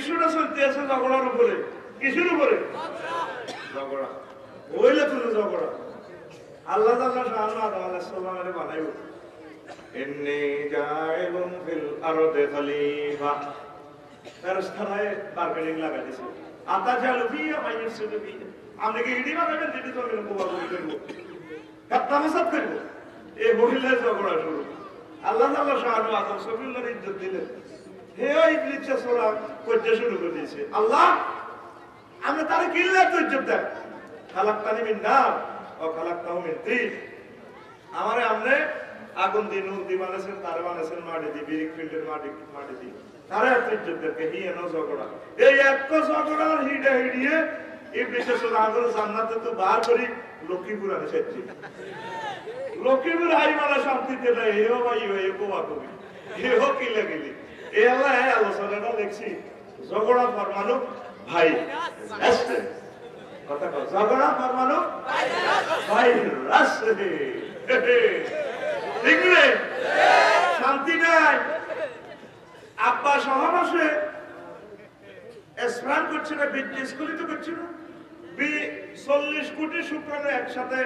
বিশ্বটা চলতে আছে ঝগড়ার উপরে। কিসের উপরে? ঝগড়া। ওইলে তুমি ঝগড়া। আল্লাহ তাআলা শাহানু আদম আলাইহিস সালামের বানাইও ইন্নী জাইলুন ফিল আরদি খলিফা। ফেরেশতারায়ে মার্কেটিং লাগাই দিয়েছে। আতাজালু ফিহা মাইয়ুসিদু ফিহা। আপনি কি ইডি বানাবেন যেটি চলবে কোবাকুবি করব, কাত্তামাসাত করব? এই মহিলার ঝগড়া শুরু। আল্লাহ তাআলা শাহানু আদম সফিউল্লাহর ইজ্জত দিলেন। হে ইবলিস সোলা করতে শুরু করে দিয়েছে। আল্লাহ আমি তারে কিল্লা তো ইজ্জত দেন। খালাকতানি মিন নার ওয়া খালাকতাহু মিন তিন। আমারে আপনি আগুন দিয়ে নূর দিয়ে বানাইছেন, তারে বানাইছেন মাটি দিয়ে, বিরিক ফিল্ডের মাটি দিয়ে। তারে এত ইজ্জত দেন। হি এনো ঝগড়া। এই এক ঝগড়ার হিড়িয়ে ইবলিস সোলা আগুন জান্নাতে তো বার করি লক্ষ্মীপুর আনে সেটি। লক্ষ্মীপুর আইমালা শান্তিতে নাই। হেও ভাই হয়ে কোয়া কবি হেও কিলে গেলি। এই আল্লাহ আলোচনাটা দেখছি ঝগড়া ফরমানো ভাই কথা কও, ঝগড়া ফরমানো ভাই রাস্তে ঠিক রে? শান্তি নাই। আব্বা সহবাসে স্নান করছে না, স্কুলিত করছে না, 40 কোটি শুক্রাণু একসাথে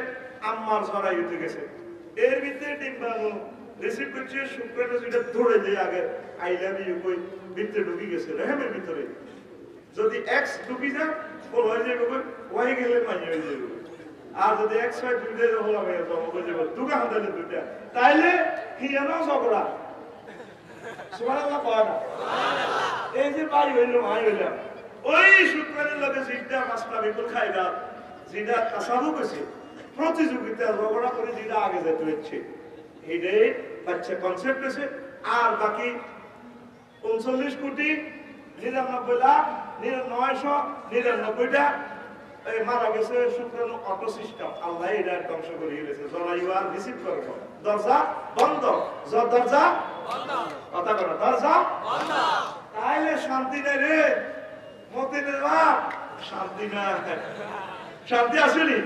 আম্মার ছড়াই উঠে গেছে। এর ভিতরে ডিম্বাণু রিসিভ করছে, শুক্রাণু যেটা ধরে দিয়ে আগে আই লাভ ইউ কই ভিতরে ঢুকে গেছে রেহেমের ভিতরে। যদি এক্স ঢুকি যায় কোন হয়ে যাবে, ওয়াই গেলে মাই হয়ে যাবে। আর যদি এক্স হয় দুইটা হলাম হয়ে যাবে দুটা হাতে দুইটা, তাইলে হিয়ানো ঝগড়া। সুবহানাল্লাহ কয় না? এই যে ভাই হইল ভাই হইলাম, ওই শুক্রাণুর লগে জিডা মাছটা বিপুল খাইরা যেটা তাসাবু করছে প্রতিযোগিতা ঝগড়া করে যেটা আগে যেতে হচ্ছে, এটাই বাচ্চা কনসেপ্ট আছে। আর বাকি 39 কোটি 99 লাখ 999টা মারা গেছে শুক্রাণু অটো সিস্টেম। আল্লাহ এটা ধ্বংস করে গেছে। জলায়ু আর রিসিভ করবো, দরজা বন্ধ, দরজা বন্ধ, কথা বলো দরজা বন্ধ। তাইলে শান্তি নাই রে মতিনের বাপ, শান্তি নাই। শান্তি আসেনি?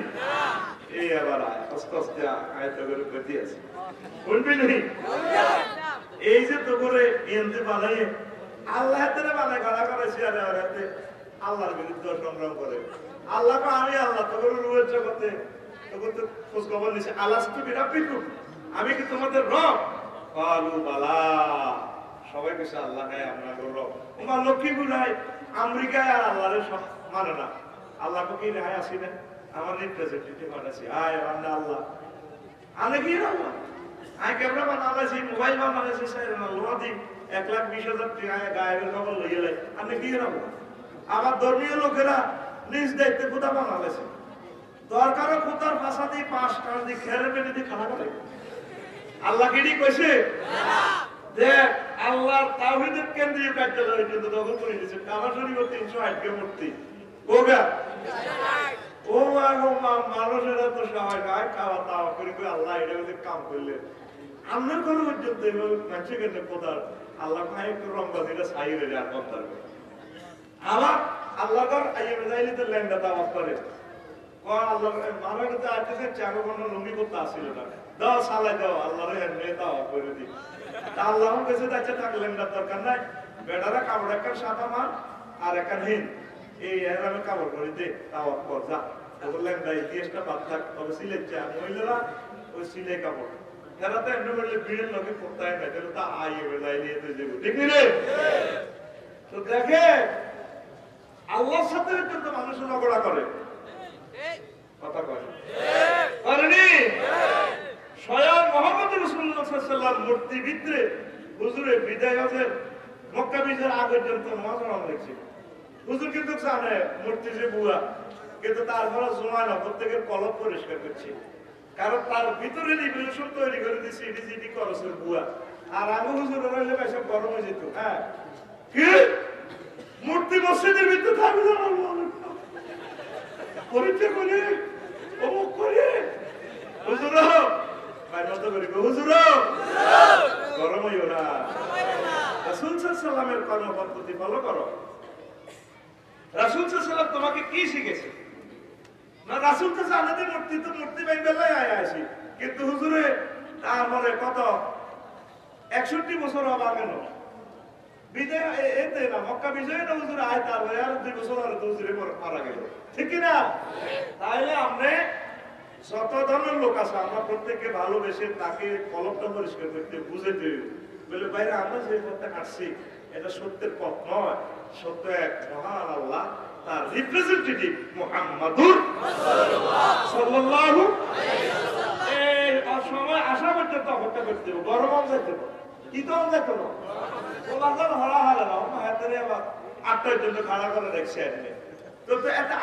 এই আবার আস্তে আস্তে আয়ত্ত করে গতি আছে। শুনবি নি? এই যে তো করে এনতে বানাই আল্লাহ হাতে বানায় গাড়া করেছি, আর হাতে আল্লাহর বিরুদ্ধে সংগ্রাম করে। আল্লাহ আমি আল্লাহ তো করে রুয়ের জগতে তখন তো খোঁজ খবর নিছে। আল্লাহ তো বিরাপিকু, আমি কি তোমাদের রব? কালু বালা, সবাই কিছু আল্লাহ হ্যাঁ আপনার রব। তোমার লক্ষ্মীপুর হয় আমেরিকায় আর আল্লাহরের সব মানে না। আল্লাহ কি রেহাই আসি না? আমার রিপ্রেজেন্টেটিভ আনাছি আয় বান্দা আল্লাহ আনে কি আল্লাহ আয় ক্যামেরা বানালাছি, মোবাইল বানালাছি, লোহা দিই 1,20,000 টাকা গায়েবের খবর লইয়ে লাই আমি কি রাখবো? আমার ধর্মীয় লোকেরা নিজ দায়িত্বে কোথা বানালাছে। দরকারও কোথার ভাষা দিয়ে 5 টাকা দিয়ে খেরে পেটে দিয়ে খানা করে। আল্লাহ কি কইছে যে আল্লাহর তাওহীদের কেন্দ্রীয় কার্যালয় কিন্তু দখল করে নিয়েছে। কাবা শরীফের 308 কে মূর্তি ওগা ও মানুষেরা তো সবাই গায়ে খাওয়া দাওয়া করে আল্লাহ এটা কাম করলেন। আপনার কোনো পর্যন্ত মানুষের কেন কোথার আল্লাহ ভাই একটু রংবাজিটা ছাই রে আর কর্তার আমার আল্লাহ কর আইয়ে যাইলে তো ল্যান্ডা দাওয়াত করে আল্লাহ মারা কিন্তু আসতেছে চারো কোনো লুঙ্গি করতে আসছিল না, দাও সালাই দাও আল্লাহরে এমনি দাওয়াত করে দিই। আল্লাহ কাছে যাচ্ছে তার ল্যান্ডার দরকার নাই, বেটারা কাপড় একটা সাদা মার আর একটা হিন এই আমি কাপড় করে দে দাওয়াত কর যা বললেন ভাই ইতিহাসটা বাদ থাক। তবে সিলেট চা মহিলারা ওই সিলাই কাপড় যারা তো এমনি বললে বিয়ের লোকে করতে হয় না, তাহলে তা আইয়ে বেলায় নিয়ে তো যাবো ঠিক রে। তো দেখে আল্লাহর সাথে কিন্তু মানুষ ঝগড়া করে, কথা কয় করেনি। স্বয়ং মুহাম্মদ রাসূলুল্লাহ সাল্লাল্লাহু আলাইহি ওয়াসাল্লাম মূর্তি ভিতরে হুজুরের বিদায় হজের মক্কা বিজয়ের আগে পর্যন্ত নামাজ পড়া হয়েছিল। হুজুর কিন্তু জানে মূর্তি যে বুয়া, কিন্তু তারপরে জমা না প্রত্যেকের কলব পরিষ্কার করছে, কারণ তার ভিতরে রিভলিউশন তৈরি করে দিচ্ছে এটি যেটি করছেন বুয়া। আর আমি হুজুর রইলে এসব গরম হয়ে যেত। হ্যাঁ কি মূর্তি মসজিদের ভিতরে থাকবে পরীক্ষা করে অমুক করে হুজুর হুজুর গরম হইও না। রাসূল সাল্লাল্লাহু আলাইহি ওয়াসাল্লামের কর্মপদ্ধতি ফলো করো। রাসূল সাল্লাল্লাহু আলাইহি ওয়াসাল্লাম তোমাকে কি শিখেছে? না রাসূল তো জানে যে মূর্তি তো মূর্তি বাইবেলাই আয় আসি, কিন্তু হুজুরে তারপরে কত 61 বছর আগে বিজয় এতে না মক্কা বিজয় না হুজুর আয় তারপরে আর 2 বছর আর হুজুরে মারা গেল, ঠিক কি না? তাইলে আমরা যত ধরনের লোক আছে আমরা প্রত্যেককে ভালোবেসে তাকে কলমটা পরিষ্কার করতে বুঝাইতে বলে বাইরে আমরা যে পথটা কাটছি এটা সত্যের পথ নয়, সত্য এক মহান আল্লাহ তার রিপ্রেজেন্টেটিভ মুহাম্মাদুর সাল্লাল্লাহু আলাইহি ওয়াসাল্লাম। এই সময় আসা পর্যন্ত অপেক্ষা করতে হবে, গরম যাইতে হবে, ঈদও যাইতে হবে, ওলাজান হরা হালে না হাতের আবার 8টার জন্য খাড়া করে দেখছে আপনি তো একটা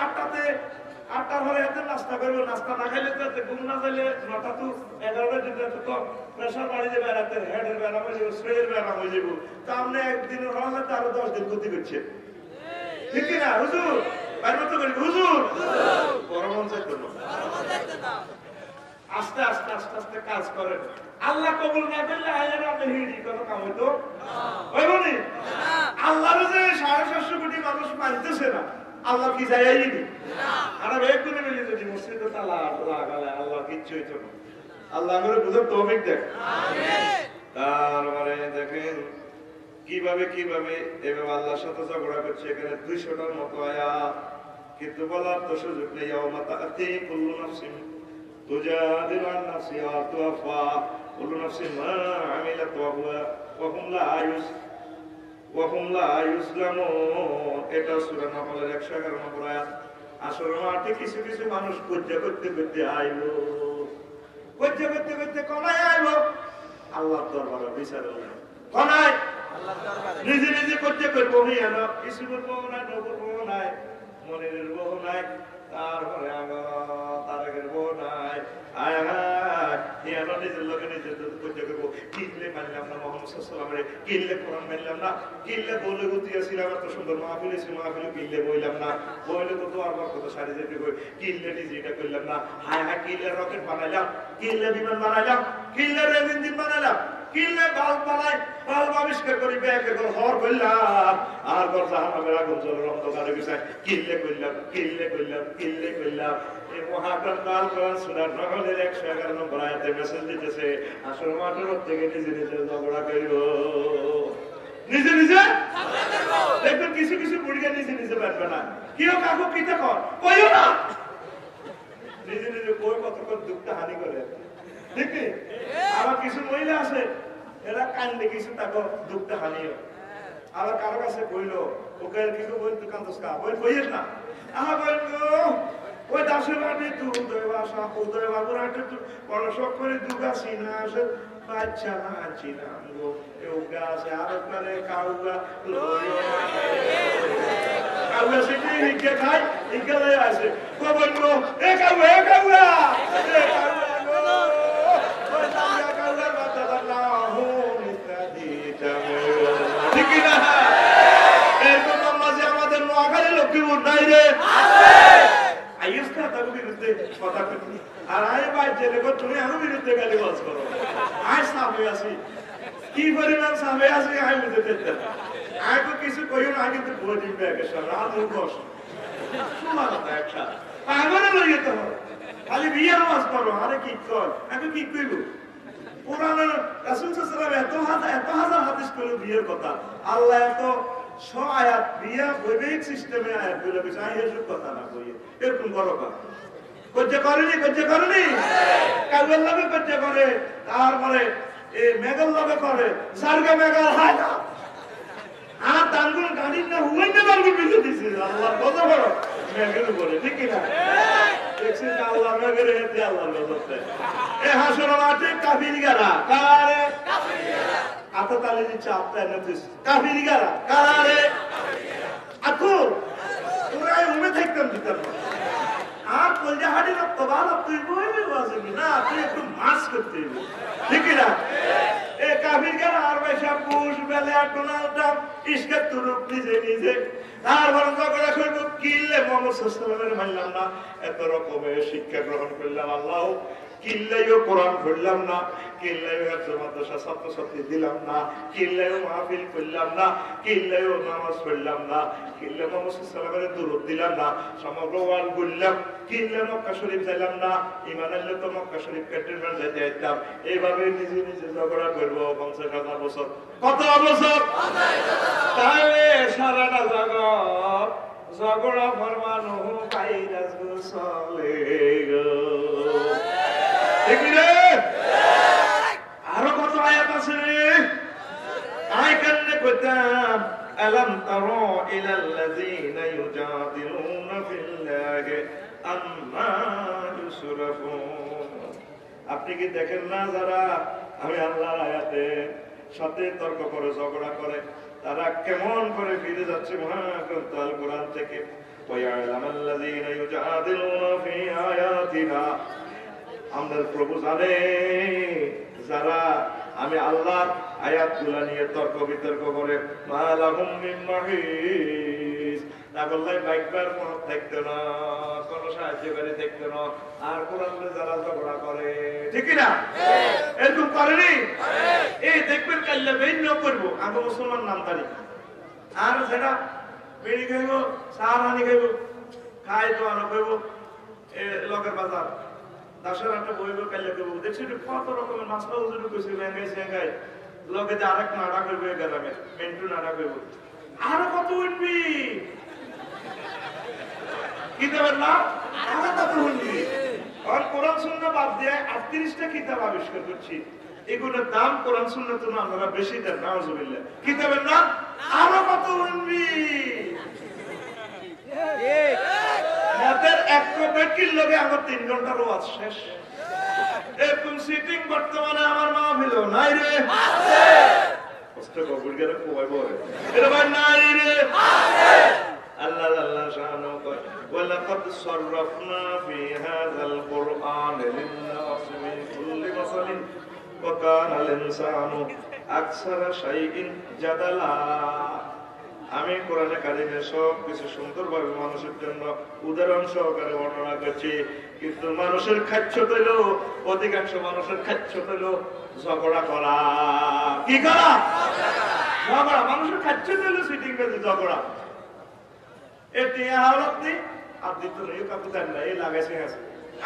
8টার হলে এত নাস্তা করবো, নাস্তা না খাইলে তো ঘুম না যাইলে 9টা তো 11টার জন্য তো প্রেশার বাড়ি যাবে, রাতের হেডের ব্যায়াম হয়ে যাবো, শরীরের ব্যায়াম হয়ে যাবো, তা আপনি একদিনের হওয়া হয়তো আরো 10 দিন ক্ষতি করছে, ঠিক না হুজুর? বাইরে তো করি হুজুর গরম যাইতো না, আস্তে আস্তে আস্তে আস্তে কাজ করেন, আল্লাহ কবুল না করলে আয়ার আপনি হিড়ি কোনো কাম হইতো হইবনি? আল্লাহর যে 750 কোটি মানুষ মানতেছে না, আল্লাহ কি যায়নি আর এক গুণে মিলে যদি মসজিদে তালা লাগালে আল্লাহ কিচ্ছু হইতো না। আল্লাহ করে বুঝার তৌফিক দেখ। তারপরে দেখেন কিভাবে কিভাবে এভাবে আল্লাহর সাথে ঝগড়া করছে, এখানে 200টার মতো আয়াত, কিন্তু বলার তো সুযোগ নেই। তাআতি কুল্লু নাফসিন তুজাদিলু আন নাফসিহা ওয়া তুওয়াফা কুল্লু নাফসিন মা আমিলাত ওয়া হুম লা ইউজলামুন। এটা সূরা নাহলের 111 নম্বর আয়াত। আসলে মাঠে কিছু কিছু মানুষ পূজা করতে করতে আইলো, পূজা করতে করতে কোনায় আইলো আল্লাহর দরবারে বিচার হলো, কোনায় আল্লাহর দরবারে নিজে নিজে পূজা করবো না, কিছু করবো না, করবো না, মনের বউ নাই, তারপরে তারেকের বউ নাই, নিজের লোকে নিজের পূজা করবো, কিনলে মানলাম না মোহাম্মদ সাল্লাল্লাহু আলাইহি ওয়াসাল্লাম, কিনলে কোরআন মানলাম না, কিনলে বলে গুতিয়েছিলাম এত সুন্দর মাহফিল এসে মাহফিলে কিনলে বইলাম না, বইলে তো দোয়ার বরকত সারি যেতে বই, কিনলে নিজে এটা করলাম না, কিনলে রকেট বানাইলাম, কিনলে বিমান বানাইলাম, কিনলে রেল ইঞ্জিন বানাইলাম, কিনলে বাল্ব বানাই, বাল্ব আবিষ্কার করি, ব্যাগে করে হর করলাম, আর ঘর জাহান্নামের আগুন জ্বলে অন্ধকারে বিছাই, কিনলে করলাম, কিনলে করলাম, কিনলে করলাম। এই মহাকাল কোরআন সূরা নাহলের 111 নম্বর আয়াতে মেসেজ দিতেছে, আসল মাঠের থেকে নিজে নিজে ঝগড়া করিও, নিজে নিজে দেখবেন কিছু কিছু বুড়িয়া নিজে নিজে বাঁচবে না, কেউ কাকু কিতে কর কইও না, নিজে নিজে কই কতক্ষণ দুঃখটা হানি করে, ঠিক নেই? আবার কিছু মহিলা আছে এরা কান্দে কিছু তাকে দুঃখটা হানিও, আবার কারো কাছে কইলো ওকে কিছু বই তুই কান্দস কা বই কইস না, আমার বললো ওই দাসের বাড়ি তুই বাসা উদয় বাবুর হাটে তুই পড়াশোনা করে দুগাছি না আসে বাচ্চা না আছি না গো এও গাছে আর করে কাউগা কাউগা সেটি হিকে খাই হিকে লয়ে আসে কো বললো এ কাউগা এ কাউগা এ কাউগা গো ওই দাসের কাউগার বাচ্চা দাল্লা হো মিতাদি জামে ঠিক না? এরকম মাঝে আমাদের নোয়াখালী লক্ষ্মীপুর নাই রে আছে, আইসটা তার বিরুদ্ধে কথা কইনি, আর আই ভাই যে দেখো তুমি আমার বিরুদ্ধে গালি বাজ করো, আই সামনে আসি কি পরিমাণ সামনে আসি আই বুঝতে চাই, আই তো কিছু কইও না, কিন্তু বডি ব্যাগের সামনে আলু বস শোনা কথা একটা পাগলে লই যেতে হবে, খালি বিয়ার ওয়াজ করো, আরে কি কর আমি কি কইব? কোরআনের রাসূল সাল্লাল্লাহু আলাইহি ওয়াসাল্লাম এত হাজার হাদিস কইলো বিয়ের কথা, আল্লাহ এত 100 আয়াত বিয়া বৈবাহিক সিস্টেমে আয়াত গুলো বিষয় এসব কথা না কইয়ে এরকম করো কা কজ্জা করেনি কাউয়ের লগে কজ্জা করে, তারপরে এই মেঘের লগে করে, সারগা মেঘাল হয় না, আর তানগুলো গাড়ির না হুয়াই না তানগুলো বিজে দিছে, আল্লাহ কত বড় মেঘের উপরে, ঠিক কিনা? দেখছেন আল্লাহ মেঘের হেতে আল্লাহ লজতে এ হাসর মাঠে কাফির গারা কারে কাফির গারা আতো তালে দিচ্ছে আপটা নতিস কাফির গারা কারে আকু তোরাই উমে থাকতাম দিতাম আর কলজা হাড়ি না তো ভালো তুই বইবে বাজবি না, তুই একটু মাস করতে হবে, ঠিক না? এ কাফির গারা আর বেশা পুষ বেলে আটনাটা ইসকে তুরুপ নিজে নিজে তারপর ঝগড়া করবো, কিনলে মোহাম্মদ সাল্লাল্লাহু আলাইহি ওয়াসাল্লামের মানলাম না, এত রকমের শিক্ষা গ্রহণ করলাম, আল্লাহ কিল্লাইও কোরআন পড়লাম না, কিল্লাইও হেফজে মাদ্রাসা ছাত্রছাত্রী দিলাম না, কিল্লাইও মাহফিল করলাম না, কিল্লাইও নামাজ পড়লাম না, কিল্লা মুহাম্মদ সাল্লাল্লাহু আলাইহি ওয়াসাল্লামের দুরূদ দিলাম না, সমগ্র ওয়ার্ল্ড ঘুরলাম, কিল্লা মক্কা শরীফ যাইলাম না, ঈমান আনলে তো মক্কা শরীফ ক্যান্টনমেন্ট যাইতে যেতাম। এইভাবে নিজে নিজে ঝগড়া করবো 50,000 বছর। কত বছর? তাহলে সারাটা জগৎ ঝগড়া ফরমানো ভাইরাস চলে গো। ঠিক রে? আরো কত আয়াত আছে রে? আয় কান্নে কইতাম আলাম তারা ইলাল্লাযীনা ইউজাদিলুনা ফিল্লাহি আম্মা ইউসরাফুন। আপনি কি দেখেন না যারা আমি আল্লাহর আয়াতের সাথে তর্ক করে ঝগড়া করে তারা কেমন করে ফিরে যাচ্ছে মহাগ্রন্থ আল কোরআন থেকে। ওয়ায়ালামাল্লাযীনা ইউজাদিলুনা ফি আয়াতিনা, আমাদের প্রভু জানে যারা আমি আল্লাহর আয়াতগুলা নিয়ে তর্ক বিতর্ক করে মালাহুম মিন মাহিস, তাগল্লাই বাইকবার কোন থাকতো না, কোন সাহায্যকারী থাকতো না। আর কোরআনে যারা ঝগড়া করে, ঠিক না? এরকম করেনি? এই দেখবেন কাল্লা বেইন করবো আগে মুসলমান নামদারি, আর সেটা বেড়ি খাইব, সাহারানি খাইব, খাই তো আনো খাইব, লগের বাজার দাসের একটা বইব কাল্লা খাইব। দেখছি কত রকমের মাছলা উজুরি করছে, ব্যাঙ্গাই স্যাঙ্গাই, লগে যে আরেক নাড়া করবে গ্রামে, মেন্টু নাড়া করব। আরো কত উঠবি কিতাবের নাম, আরো কত উঠবি। আর কোরআন সুন্নাহ বাদ দিয়ে 38টা কিতাব আবিষ্কার করছি, এগুলোর দাম কোরআন সুন্নাহ তো না আমরা বেশি দেন, নাউজুবিল্লাহ। কিতাবের নাম আরো কত উঠবি। আমাদের এক কপির লগে আমার 3 ঘন্টার ওয়াজ শেষ। এরকম সিটিং বর্তমানে আমার মাহফিল নাই রে, আছে। কষ্ট কবুল করে কোবাই বলে এর ভাই নাই রে, আছে। আল্লাহ আল্লাহ শানু কয় ওয়ালাকাদ সাররাফনা ফি হাযাল কুরআন লিন-নাস মিন কুল্লি মাসালিন ওয়া কানা আল-ইনসানু আকসারা শাইইন জাদালা। আমি কোরআনে কারিমে সব কিছু সুন্দরভাবে মানুষের জন্য উদাহরণ সহকারে বর্ণনা করছি, কিন্তু মানুষের খাদ্য তৈল, অধিকাংশ মানুষের খাদ্য তৈল ঝগড়া করা। কি করা? ঝগড়া। মানুষের খাদ্য তৈল সিটিং বেঁধে ঝগড়া। এটি হাওলাত নেই আর দিত নেই কাকুতার না, এই লাগাইছে আছে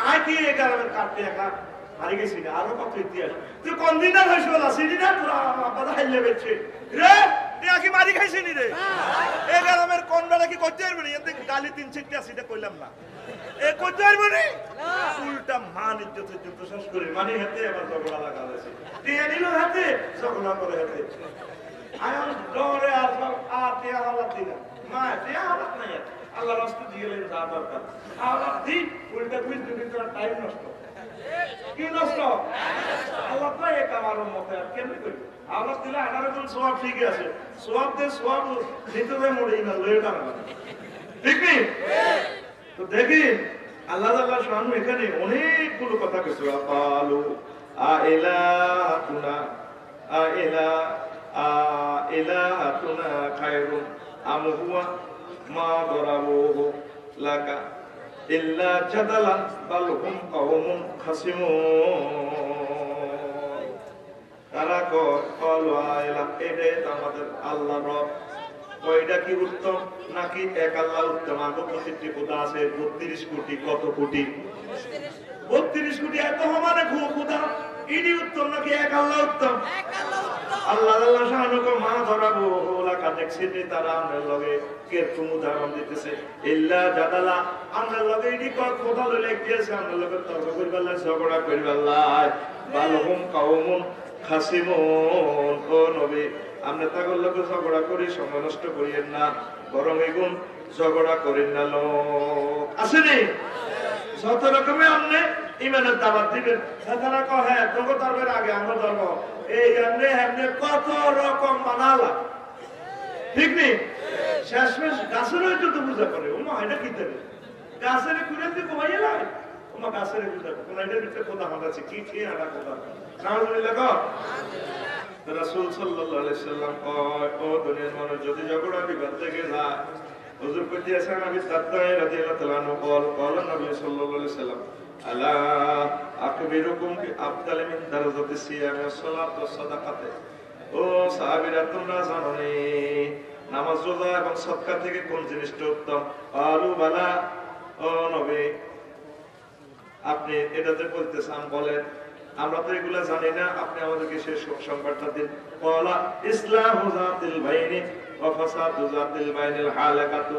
আয় কি এই কারণে কাটতে একা হারি গেছি না। আরো কত ইতিহাস তুই কোন দিন আর হয়েছিল আসিনি না, তোরা আব্বা হাইলে বেছে রে কি মারি খাইছি নি রে। এই গ্রামের কোন বেলা কি করতে পারবি না, গালি 3-4টা আছে এটা কইলাম না, এ করতে পারবি না। উল্টা মান ইজ্জত ইজ্জত শেষ করে মানে হাতে আবার ঝগড়া লাগা আছে, টিয়া নিল হাতে ঝগড়া করে হাতে আয়াল ডরে আর টিয়া হালাত দিনা মা টিয়া হালাত নাই, আল্লাহ রাস্তা দিয়ে গেলেন যা দরকার হালাত দি উল্টা বুঝতে কিন্তু টাইম নষ্ট। কি নষ্ট? আল্লাহ তো এক আমার মতে আর কেমনি করি আল্লাহ দিলে 18 গুণ সওয়াব ঠিক আছে, সওয়াব দে সওয়াব নিতে দে মরে না লয়েটা না, ঠিক নেই? তো দেখি আল্লাহ তাআলা শানু এখানে অনেকগুলো কথা কইছে। আকালু আইলাতুনা আইলাতুনা খায়রুন আম হুয়া মা দরাবুহু লাকা ইল্লা জাদালান বাল হুম কওমুন খাসিমুন। তারা কল আইলা এডে আমাদের আল্লাহ রব, ওইটা কি উত্তম নাকি এক আল্লাহ উত্তম? আগে প্রতিটি খোদা আছে 32 কোটি, কত কোটি? 32 কোটি। এত সমানে খোদা ইনি উত্তম নাকি এক আল্লাহ উত্তম? আল্লাহ আল্লাহ শানুকে মা ধরাবো ওলাকা দেখছি যে তারা আমাদের লগে কেরকম উদাহরণ দিতেছে। ইল্লা জাদালা আমাদের লগে ইনি খোদা লইলে গিয়েছে, আমাদের লগে তর্ক করিবার লাই, ঝগড়া করিবার লাই। বালহুম কাওমুন খাসিমুন। ও নবী আমরা তাগর লগে ঝগড়া করি, সময় নষ্ট করিয়েন না, বরং এগুন ঝগড়া করেন না। লোক আসেনি যত রকমের আপনি ইমানের দাওয়াত দিবেন, তারা কয় হ্যাঁ তোকে ধর্মের আগে আমরা ধর্ম এই এমনি এমনি কত রকম বানালা, ঠিক নেই? শেষমেশ গাছেরও যদি পূজা করে ওমা এটা কি দেবে, গাছের খুলে দিয়ে কমাইয়ে লাগে ওমা গাছের পূজা করে কোন এটার ভিতরে কোথা মাথা আছে কি খেয়ে আটা কোথা নাউজুবিল্লাহ। রাসূল সাল্লাল্লাহু আলাইহি সাল্লাম কয় ও দুনিয়ার মানুষ যদি ঝগড়া বিবাদ থেকে যায়, হুজুর কইতেছেন আমি সাদ্দাই রাদিয়াল্লাহু তাআলা আনহু কল নবী সাল্লাল্লাহু আলাইহি সাল্লাম আলা আকবিরুকুম বিআফদাল মিন দারাজাতিস সিয়াম ওয়াস সালাত ওয়াস সাদাকাতে। ও সাহাবীরা, তোমরা জানো নি নামাজ, রোজা এবং সদকা থেকে কোন জিনিসটা উত্তম? আলু বালা, ও নবী আপনি এটা যে বলতেছেন বলেন, আমরা তো এগুলা জানি না, আপনি আমাদেরকে শেষ সংবাদটা দিন। ক্বালা ইসলাহু যাতিল বাইনি ওয়া ফাসাদু যাতিল বাইনিল হালাকাতু।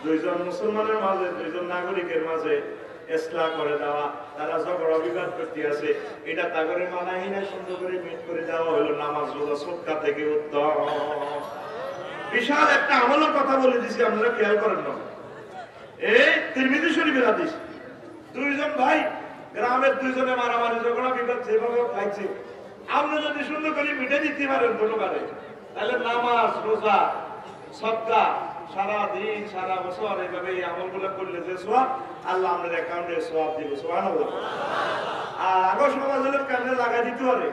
দুইজন মুসলমানের মাঝে, দুইজন নাগরিকের মাঝে ইসলাহ করে দেওয়া, তারা ঝগড়া বিবাদ করতে আছে, এটা তাগরে মানাহি না, সুন্দর করে মিট করে দেওয়া হলো নামাজ, রোজা, সদকা থেকে উত্তম। বিশাল একটা আমলের কথা বলে দিছি, আপনারা খেয়াল করেন না। এই তিরমিজি শরীফের হাদিস, দুইজন ভাই গ্রামের দুইজনে মারামারি ঝগড়া বিবাদ যেভাবে খাইছে, আপনি যদি সুন্দর করে মিটে দিতে পারেন দুটোকারে, তাহলে নামাজ, রোজা, সদকা সারা দিন সারা বছর এইভাবে এই আমলগুলো করলে যে সোয়াব, আল্লাহ আমাদের অ্যাকাউন্টে সোয়াব দিব। সুবহানাল্লাহ। আর আগো সমাজ হলে কানে লাগাই দিতে পারে,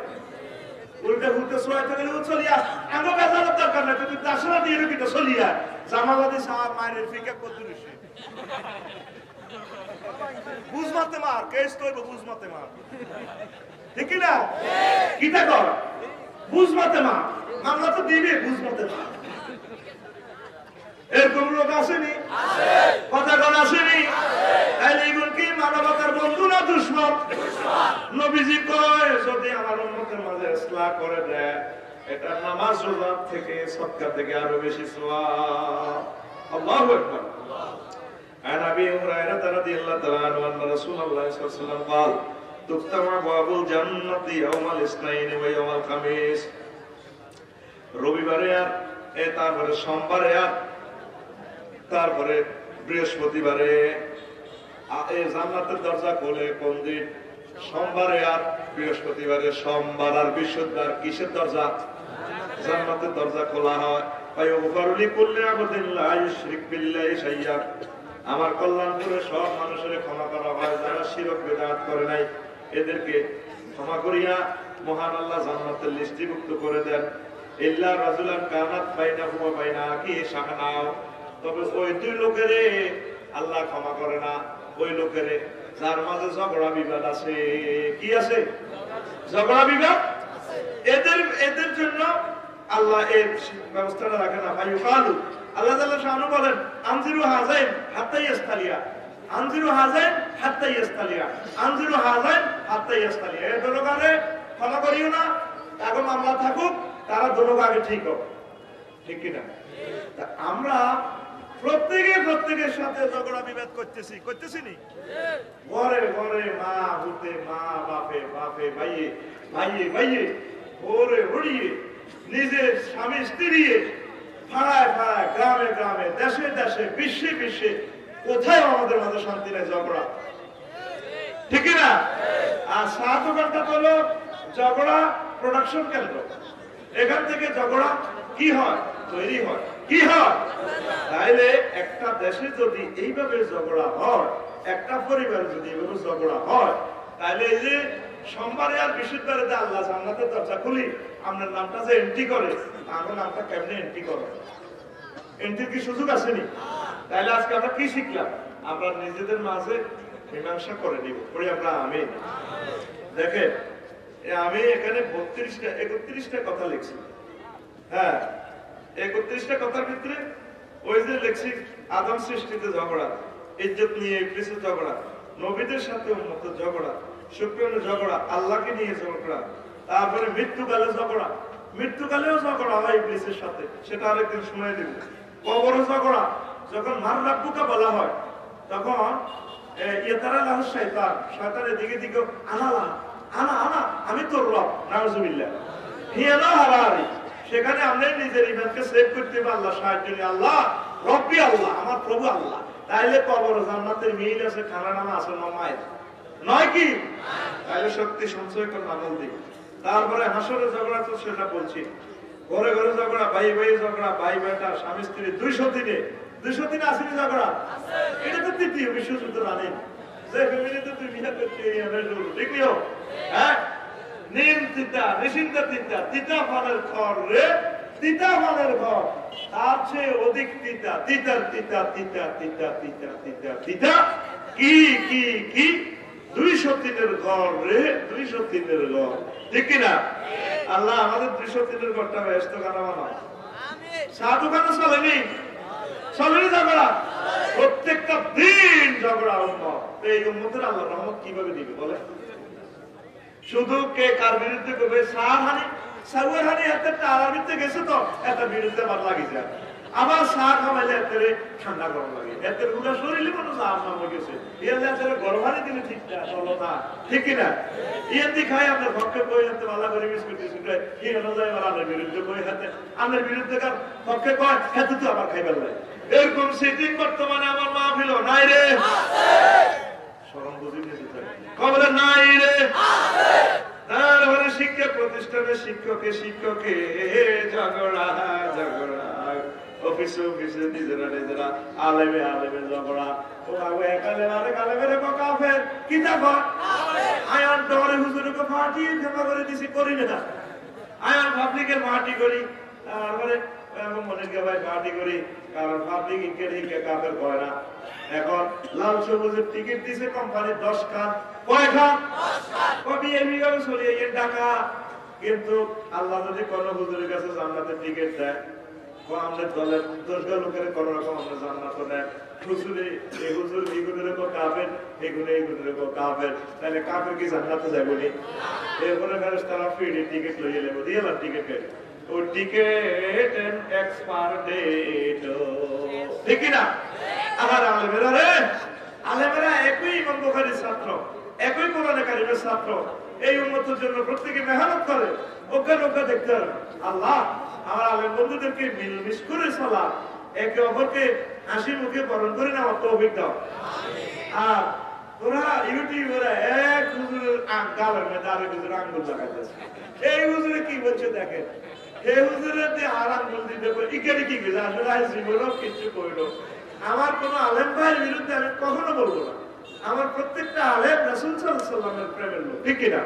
উল্টে উল্টে সোয়াইতে গেলে চলিয়া আগো বেজারের দরকার নাই, তুই দাসরা দিয়ে রেখে চলিয়া জামালাদি সাহাব মায়ের ফিকে করতে রইছে। বুঝমাতে মার কেস তো বুঝমাতে মার, ঠিক কি না? কিটা কর বুঝমাতে মার, মামলা তো দিবে বুঝমাতে মার। এরকম লোক আসেনি? কথা কোন আসেনি? তাহলে এগুলো কি মানবতার বন্ধু না দুশমন? নবীজি কয় যদি আমার উম্মতের মাঝে ইসলাহ করে দেয়, এটা নামাজ, রোজা থেকে, সদকা থেকে আরো বেশি সওয়াব। আল্লাহু আকবার। عن ابي هريره رضي الله تعالى عنه ان رسول الله صلى الله عليه وسلم قال تفتح ابواب الجنه يوم الاثنين ويوم الخميس। রবিবারে আর তারপরে সোমবারে আর তারপরে বৃহস্পতিবারে এই জান্নাতের দরজা খোলে কোন দিন? সোমবারে আর বৃহস্পতিবারে। সোমবার আর বৃহস্পতিবার কিসের দরজা? জান্নাতের দরজা খোলা হয়। ফায়ুগফারু লিকুল্লি আবদিন লা ইউশরিক বিল্লাহি শাইয়্যা। আমার কল্যাণ করে সব মানুষের ক্ষমা করা হয়, যারা শিরক বিদআত করে নাই এদেরকে ক্ষমা করিয়া মহান আল্লাহ জান্নাতের লিস্টিভুক্ত করে দেন। ইল্লা রাজুলান কানাত বাইনাহু ওয়া বাইনা আখিহি শাহনাও। তবে ওই দুই লোকের আল্লাহ ক্ষমা করে না, ওই লোকের যার মাঝে ঝগড়া বিবাদ আছে। কি আছে? ঝগড়া বিবাদ। এদের জন্য আল্লাহ এই ব্যবস্থাটা রাখে না। ভাই কালু আল্লাহ তাআলা শানু বলেন আনজিরু হাযাইন হাত্তা ইয়াস্তালিয়া, আনজিরু হাযাইন হাত্তা ইয়াস্তালিয়া, আনজিরু হাযাইন হাত্তা ইয়াস্তালিয়া। এই দোনোকারে ক্ষমা করিও না, এখন মামলা থাকুক, তারা দোনোকা আগে ঠিক হোক, ঠিক কিনা? আমরা প্রত্যেকের সাথে ঝগড়া বিবাদ করতেছি নি? ঘরে ঘরে মা হুতে মা, বাপে বাপে, ভাইয়ে ভাইয়ে ভাইয়ে, ওরে ওড়িয়ে, নিজের স্বামী স্ত্রী, পাড়ায় পাড়ায়, গ্রামে গ্রামে, দেশে দেশে, বিশ্বে বিশ্বে, কোথায় আমাদের মাঝে শান্তি নেই? ঝগড়া, ঠিক না? আর চা দোকানটা হলো ঝগড়া প্রোডাকশন কেন্দ্র। এখান থেকে ঝগড়া কি হয়? তৈরি হয়। কি হয়? তাইলে একটা দেশে যদি এইভাবে ঝগড়া হয়, একটা পরিবারে যদি এইভাবে ঝগড়া হয়, তাহলে এই যে সোমবারে আর বৃহস্পতিবারে যে আল্লাহ জান্নাতের দরজা খুলি, আপনার নামটা যে এন্ট্রি করে, আমার নামটা কেমনে এন্ট্রি করে? এন্ট্রির কি সুযোগ আসেনি? তাহলে আজকে আমরা কি শিখলাম? আমরা নিজেদের মাঝে মীমাংসা করে নিব। করি আমরা আমিন। দেখেন আমি এখানে 31টা কথা লিখছি। হ্যাঁ, 31টা কথার ভিতরে ওই যে লিখছি আদম সৃষ্টিতে ঝগড়া, ইজ্জত নিয়ে ইবলিসের ঝগড়া, নবীদের সাথে উম্মতের ঝগড়া, শুকরানের ঝগড়া, আল্লাহকে নিয়ে ঝগড়া, তারপরে মৃত্যুকালে ঝগড়া, মৃত্যুকালেও ঝগড়া হয় ইবলিসের সাথে, সেটা আরেকদিন শুনাই দেব। কবরে ঝগড়া, যখন মার রাব্বুকা বলা হয় তখন ইতারা লাহু শয়তান, শয়তানের দিকে দিকে আনা আনা আনা, আমি তোর রব, নাউজুবিল্লাহ, হিয়ালা হারারি। সেখানে আমরা নিজের ইমানকে সেভ করতে পারি, আল্লাহ সাহায্য নিয়ে, আল্লাহ রব্বি আল্লাহ, আমার প্রভু আল্লাহ। তাইলে কবর জান্নাতের মিল আছে, খানা নামা আছে নয় নয় কি? তাইলে শক্তি সঞ্চয় করে আমল দিই। তারপরে হাসরের ঝগড়া তো সেটা বলছি, ঘরে ঘরে ঝগড়া, ভাই ভাই ঝগড়া, ভাই বেটা, স্বামী স্ত্রী, 200 দিনে আসেনি ঝগড়া? এটা তো তৃতীয় বিশ্বযুদ্ধ রানেন, যে ফ্যামিলিতে তুই বিয়ে করতে ঠিক নিও। হ্যাঁ, নিম তিতা, নিশিন্দা তিতা, তিতা ফলের ঘর রে, তিতা ফলের ঘর, তার চেয়ে অধিক তিতা, তিতার তিতা, তিতা তিতা তিতা তিতা তিতা, কি কি কি 203-এর ঘর রে, 203-এর ঘর, ঠিক কিনা? আল্লাহ আমাদের 203-এর ঘরটা ব্যস্ত কানা বানায়। সাধু কেন চলেনি? চলেনি ঝগড়া, প্রত্যেকটা দিন ঝগড়া উম্মত। এই উম্মতের আল্লাহ রহমত কিভাবে দিবে বলে? শুধু কে কার বিরুদ্ধে করবে? সাউয়ার হানি এত আরবিতে গেছে তো এত বিরুদ্ধে বার লাগি যায়। আবার শাহ খামাইলে এত ঠান্ডা গরম লাগে, এত গুলা শরীরে মনে হয় আপনার হয়ে গেছে। ইয়ালে এত গরম হানি দিলে ঠিক না, চলো না, ঠিক কিনা? ইয়ান্তি খাই আপনার পক্ষে বই হাতে মালা করে বিস্কুট টিস্কুট ইয়ে যায় আপনার বিরুদ্ধে বই হাতে, আপনার বিরুদ্ধে কার পক্ষে কয় হাতে তো আবার খাইবার লাগে। এরকম সিটিং বর্তমানে আমার মাহফিল নাই রে, শরম বুঝি নিতে খবর নাই রে। তারপরে শিক্ষা প্রতিষ্ঠানে শিক্ষকে ঝগড়া ঝগড়া, অফিসে অফিসে নিজেরা নিজেরা, আলেমে ঝগড়া। ও আগে একালে আরেক আলেমের কাফের কি দেখো আয়ান ডরে হুজুরকে ফাটিয়ে ক্ষমা করে দিছি, করি না আয়ান পাবলিকের মাটি করি। তারপরে মনে ভাই পার্টি করি, কারণ পাবলিক ইনকে কাফের করে না। এখন লাল সবুজের টিকিট দিছে কোম্পানি 10 খান, কয় খান? কবি এমনিভাবে চলিয়ে গিয়ে টাকা। কিন্তু আল্লাহ যদি কোন হুজুরের কাছে জান্নাতের টিকিট দেয়, আমাদের দলের 10 লোকের কোন রকম আমরা জান্নাত দেয়, হুজুরে এই হুজুর এইগুলোর কাফের, এইগুলোর কাফের, তাহলে কাফের কি জান্নাতে যাবে নি? এরপরে তারা ফ্রি টিকিট লইয়ে নেবো, দিয়ে না টিকিট ও টিকেট এক্সপায়ার ডেট, ঠিক না? আর আলেমেরা একই ইমাম বুখারীর ছাত্র, একই কোরআনে কারীমের ছাত্র, এই উম্মতের জন্য প্রত্যেকে মেহনত করে, ওকে দেখতে হবে। আল্লাহ আমার আলেম বন্ধুদেরকে মিলমিশ করে চলা, একে অপরকে হাসি মুখে বরণ করে নেওয়ার তৌফিক দাও। আর তোরা ইউটিউবাররা এক হুজুরের গালের মধ্যে আরেক হুজুর আঙ্গুল লাগাইতেছে, এই হুজুরে কি বলছে দেখেন, এই হুজুরের যে আরাম বলতে দেখো ইকারি কি গেছে, আসলে জীবনও কিছু কইলো। আমার কোন আলেম ভাইয়ের বিরুদ্ধে আমি কখনো বলবো না, আমার প্রত্যেকটা আলেম রাসূল সাল্লাল্লাহু আলাইহি ওয়াসাল্লামের প্রেমের লোক, ঠিক কিনা?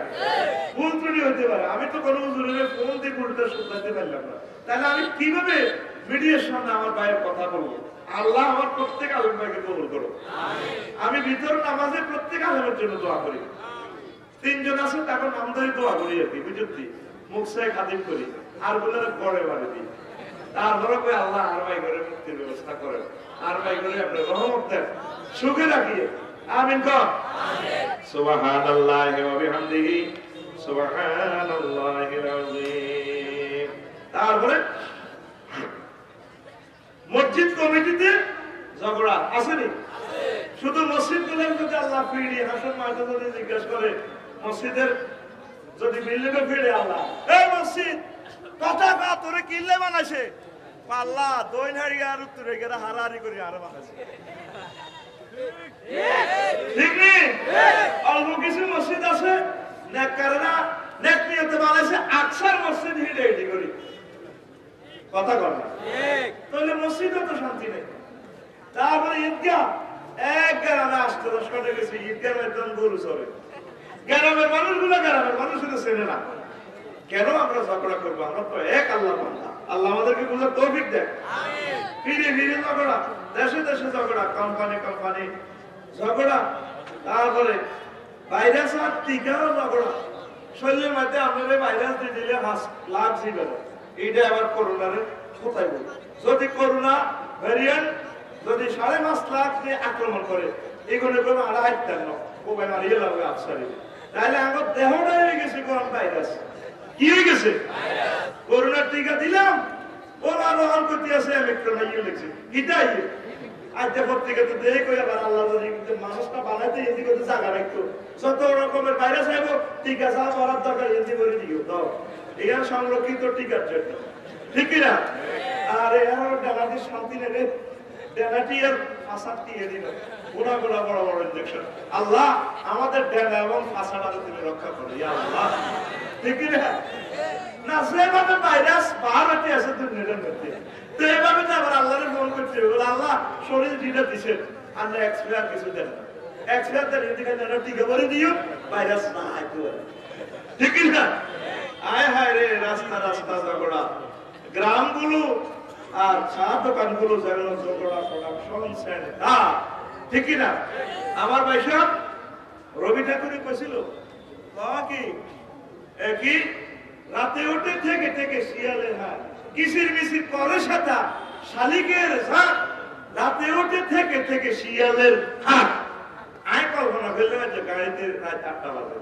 ভুল ত্রুটি হতে পারে, আমি তো কোনো হুজুরের ফোন দিয়ে উল্টা শুনতে পারলাম না, তাহলে আমি কিভাবে মিডিয়ার সামনে আমার ভাইয়ের কথা বলবো? আল্লাহ আমার প্রত্যেক আলেম ভাইকে কবুল করো। আমি ভিতর নামাজে প্রত্যেক আলেমের জন্য দোয়া করি, 3 জন আছে তখন নাম ধরে দোয়া করি আর কি, বুঝলি? মুখসায় খাদিম করি, আর বলে গড়ে বাড়ি দিই। তারপরে কই আল্লাহ আর ভাই করে মুক্তির ব্যবস্থা করেন, আর ভাই করে আপনার রহমত দেন, সুখে রাখিয়ে। আমিন কর। সুবহানাল্লাহি ওয়া বিহামদিহি সুবহানাল্লাহিল আযীম। তারপরে মসজিদ কমিটিতে ঝগড়া আসেনি? শুধু মসজিদগুলোর মধ্যে আল্লাহ ফিরিয়ে হাসন ময়দানে যদি জিজ্ঞাসা করে, মসজিদের যদি বিল্ডিংয়ে ফিরে আল্লাহ, এই মসজিদ কথা কা তোরে কিল্লে বানাইছে, আল্লাহ দইন হারিয়ে আর উত্তরে গেরা হারাহারি করে আরো বানাইছে, ঠিক নেই? অল্প কিছু মসজিদ আছে নেককাররা নেক নিয়তে বানাইছে, আকসার মসজিদ হিডে করি কথা কর না, তাহলে মসজিদে তো শান্তি নেই। তারপরে ঈদগাহ, এক গ্রামে 8-10 কাটে গেছে, ঈদগাহ একদম গরু চলে, গ্রামের মানুষগুলো গ্রামের মানুষগুলো চেনে না। কেন আমরা ঝগড়া করবো? আমরা তো এক আল্লাহ বান্দা, আল্লাহ আমাদেরকে বুঝার তৌফিক দেয়। ফিরে ফিরে ঝগড়া, দেশে দেশে ঝগড়া, কোম্পানি ঝগড়া, তারপরে ভাইরাস আর টিকাও ঝগড়া। শরীরের মধ্যে আপনাদের ভাইরাস দিয়ে দিলে 5 লাখ জীবন, এইটা আবার করোনারে কোথায় বলবো? যদি করোনা ভ্যারিয়েন্ট যদি 5.5 লাখ দিয়ে আক্রমণ করে, এগুলো কোনো আর হাইতেন না, ও ভাই মারিয়ে লাগবে আফসারি, তাহলে আমার দেহটা হয়ে গেছে কোন ভাইরাস। কি হয়ে গেছে? করোনার টিকা দিলাম, ওরা রহন করতে আছে, আমি একটু নাইয়ে লিখছি কিটাই আজকে পত্রিকা তো দেখে কই আবার আল্লাহ যদি মানুষটা বানাইতে এদি করতে জায়গা রাখতো, যত রকমের ভাইরাস আইব টিকা যা করার দরকার এদি করে দিও দাও, এর সংরক্ষিত টিকার জন্য, ঠিক কিনা? আর এর ডানাটি শান্তি নেবে, ডানাটি আর ফাঁসার দিয়ে দিল, গোড়া গোড়া বড় বড় ইনজেকশন। আল্লাহ আমাদের ডানা এবং ফাঁসাটাকে তুমি রক্ষা করো ইয়া আল্লাহ, ঠিক কিনা? না সেভাবে ভাইরাস বাহারাতে আছে দুনিয়ার মধ্যে, তো এইভাবে তো আবার আল্লাহরে ফোন করতে হবে, আল্লাহ শরীর যেটা দিচ্ছেন আমরা এক্সপায়ার কিছু দেন না, এক্সপায়ার দেন এদিকে টিকা বলে দিও ভাইরাস না আইতে পারে, ঠিক কিনা? আয় হায় রে, রাস্তা রাস্তা ঝগড়া, গ্রামগুলো আর চা দোকানগুলো যেন ঝগড়া প্রোডাকশন সেন্টার, ঠিক কিনা? আমার ভাই সাহেব রবি ঠাকুরই কইছিল কি একই রাতে উঠে থেকে থেকে শিয়ালের হাত কিসির মিসির করে সাথা শালিকের ঝাঁক রাতে উঠে থেকে থেকে শিয়ালের হাত আয় কল্পনা ফেললে হয়তো গাড়িতে রাত 8টা বাজে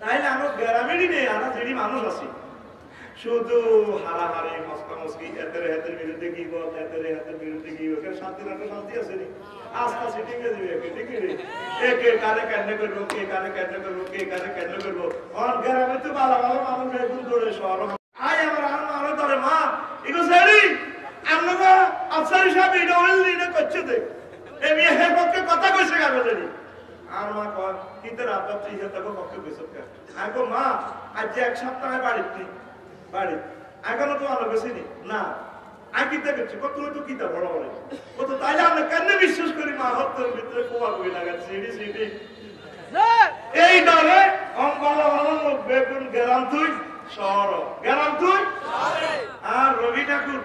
তাইলে আমার গ্রামেরই নেই আমরা যেটি মানুষ আছি শুধু হারাহারি মস্কামস্কি এতের হাতের বিরুদ্ধে কি বল এতের হাতের বিরুদ্ধে কি বল শান্তি রাখা শান্তি আছে নি আস্থা সিটিং এ দিবে ঠিক আছে একে কারে কেন করবো কে কারে কেন করবো কে কারে কেন করবো আর গ্রামে তো ভালো ভালো মানুষ এখন দৌড়ে শহর আয় আমার আরো ধরে মা এগো সারি আমরা আফসারি সাহেব এটা ওইলি না করছে দে এমনি হে পক্ষে কথা কইছে গাবে জানি আর মা কয় কিতের আব্বা তুই হেতে পক্ষে কইছ কে আগো মা আজ এক সপ্তাহ বাড়িতে বাড়ি এখনো তো আলো বেশিনি না আমি কিতা করছি কত তো কিতা বড় বড় কত তাইলে আমরা কেন বিশ্বাস করি মা হত্যার ভিতরে কোয়া কই লাগাচ্ছি সিডি সিডি এই ডরে ভালো ভালো লোক বেগুন গেলাম তুই শহর গেলাম তুই আর রবি ঠাকুর